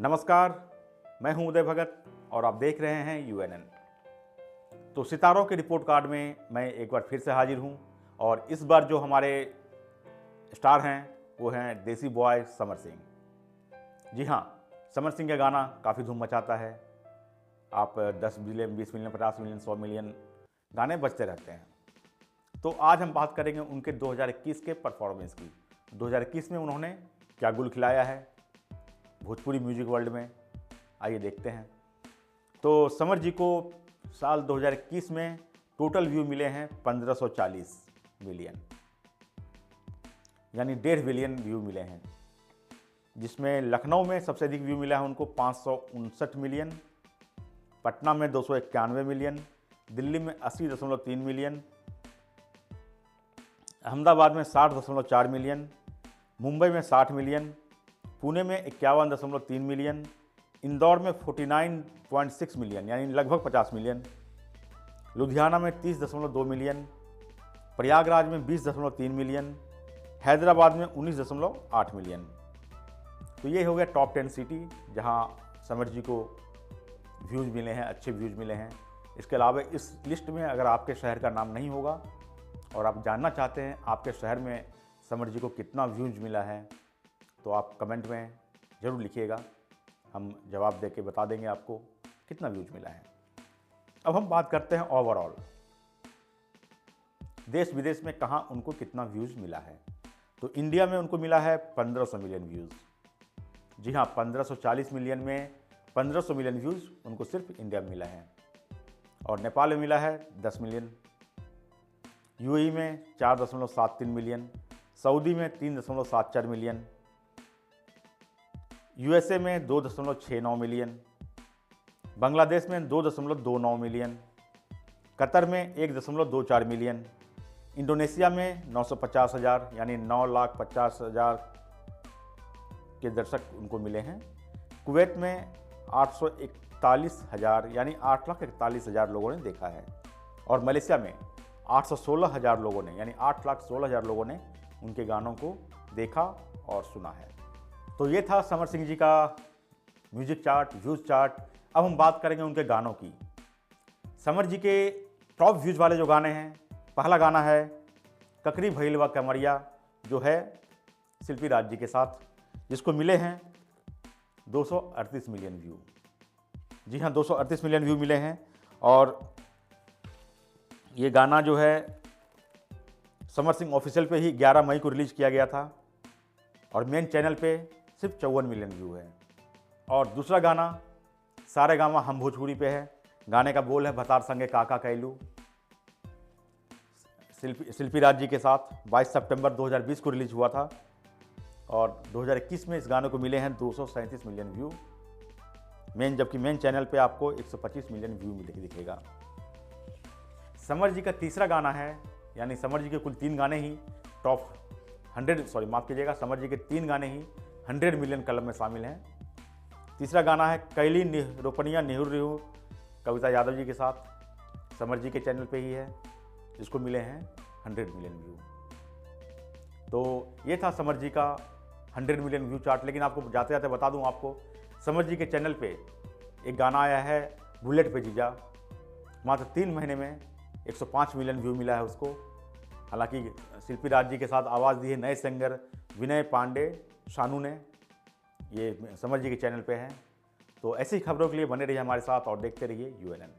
नमस्कार, मैं हूं उदय भगत और आप देख रहे हैं यूएनएन। तो सितारों के रिपोर्ट कार्ड में मैं एक बार फिर से हाजिर हूं और इस बार जो हमारे स्टार हैं वो हैं देसी बॉय समर सिंह। जी हाँ, समर सिंह का गाना काफ़ी धूम मचाता है। आप 10 मिलियन, 20 मिलियन, 50 मिलियन, 100 मिलियन गाने बजते रहते हैं। तो आज हम बात करेंगे उनके 2021 के परफॉर्मेंस की। 2021 में उन्होंने क्या गुल खिलाया है भोजपुरी म्यूजिक वर्ल्ड में, आइए देखते हैं। तो समर जी को साल 2021 में टोटल व्यू मिले हैं 1540 मिलियन, यानी 1.5 बिलियन व्यू मिले हैं, जिसमें लखनऊ में सबसे अधिक व्यू मिला है उनको 559 मिलियन, पटना में 291 मिलियन, दिल्ली में 80.3 मिलियन, अहमदाबाद में 60.4 मिलियन, मुंबई में 60 मिलियन, पुणे में 51.3 मिलियन, इंदौर में 49.6 मिलियन यानी लगभग 50 मिलियन, लुधियाना में 30.2 मिलियन, प्रयागराज में 20.3 मिलियन, हैदराबाद में 19.8 मिलियन। तो ये हो गया टॉप 10 सिटी जहां समर जी को व्यूज़ मिले हैं, अच्छे व्यूज़ मिले हैं। इसके अलावा इस लिस्ट में अगर आपके शहर का नाम नहीं होगा और आप जानना चाहते हैं आपके शहर में समर जी को कितना व्यूज़ मिला है, तो आप कमेंट में ज़रूर लिखिएगा, हम जवाब दे के बता देंगे आपको कितना व्यूज़ मिला है। अब हम बात करते हैं ओवरऑल देश विदेश में कहाँ उनको कितना व्यूज़ मिला है। तो इंडिया में उनको मिला है 1500 मिलियन व्यूज़। जी हाँ, 1540 मिलियन में 1500 मिलियन व्यूज़ उनको सिर्फ इंडिया में मिला है। और नेपाल में मिला है 10 मिलियन, यूएई में 4.73 मिलियन, सऊदी में 3.74 मिलियन, यूएसए में 2.69 मिलियन, बांग्लादेश में 2.29 मिलियन, कतर में 1.24 मिलियन, इंडोनेशिया में 950,000 यानी 9,50,000 के दर्शक उनको मिले हैं, कुवैत में 841,000 यानी 8,41,000 लोगों ने देखा है, और मलेशिया में 816,000 लोगों ने यानी 8,16,000 लोगों ने उनके गानों को देखा और सुना है। तो ये था समर सिंह जी का म्यूजिक चार्ट, व्यूज़ चार्ट। अब हम बात करेंगे उनके गानों की। समर जी के टॉप व्यूज़ वाले जो गाने हैं, पहला गाना है ककरी भइलवा कमरिया, जो है शिल्पी राज जी के साथ, जिसको मिले हैं 238 मिलियन व्यू। जी हाँ, 238 मिलियन व्यू मिले हैं। और ये गाना जो है समर सिंह ऑफिशियल पे ही 11 मई को रिलीज़ किया गया था और मेन चैनल पे सिर्फ 54 मिलियन व्यू है। और दूसरा गाना सारे गामा हम भोजपुरी पे है। गाने का बोल है भतार संगे काका कैलू, शिल्पी राज जी के साथ 22 सितंबर 2020 को रिलीज हुआ था और 2021 में इस गाने को मिले हैं 237 मिलियन व्यू जबकि मेन चैनल पे आपको 125 मिलियन व्यू मिले दिखेगा। समर जी का तीसरा गाना है, यानी समर जी के कुल 3 गाने ही टॉप 100 समर जी के 3 गाने ही 100 मिलियन क्लब में शामिल हैं। तीसरा गाना है कैली रोपनिया नेहरू रेहू, कविता यादव जी के साथ, समर जी के चैनल पे ही है, जिसको मिले हैं 100 मिलियन व्यू। तो ये था समर जी का 100 मिलियन व्यू चार्ट। लेकिन आपको जाते जाते बता दूं आपको, समर जी के चैनल पे एक गाना आया है बुलेट पे जीजा, मात्र 3 महीने में 105 मिलियन व्यू मिला है उसको। हालांकि शिल्पी राज जी के साथ आवाज़ दी है नए सिंगर विनय पांडे शानू ने, ये समर जी के चैनल पे है। तो ऐसी खबरों के लिए बने रहिए हमारे साथ और देखते रहिए यूएनएन।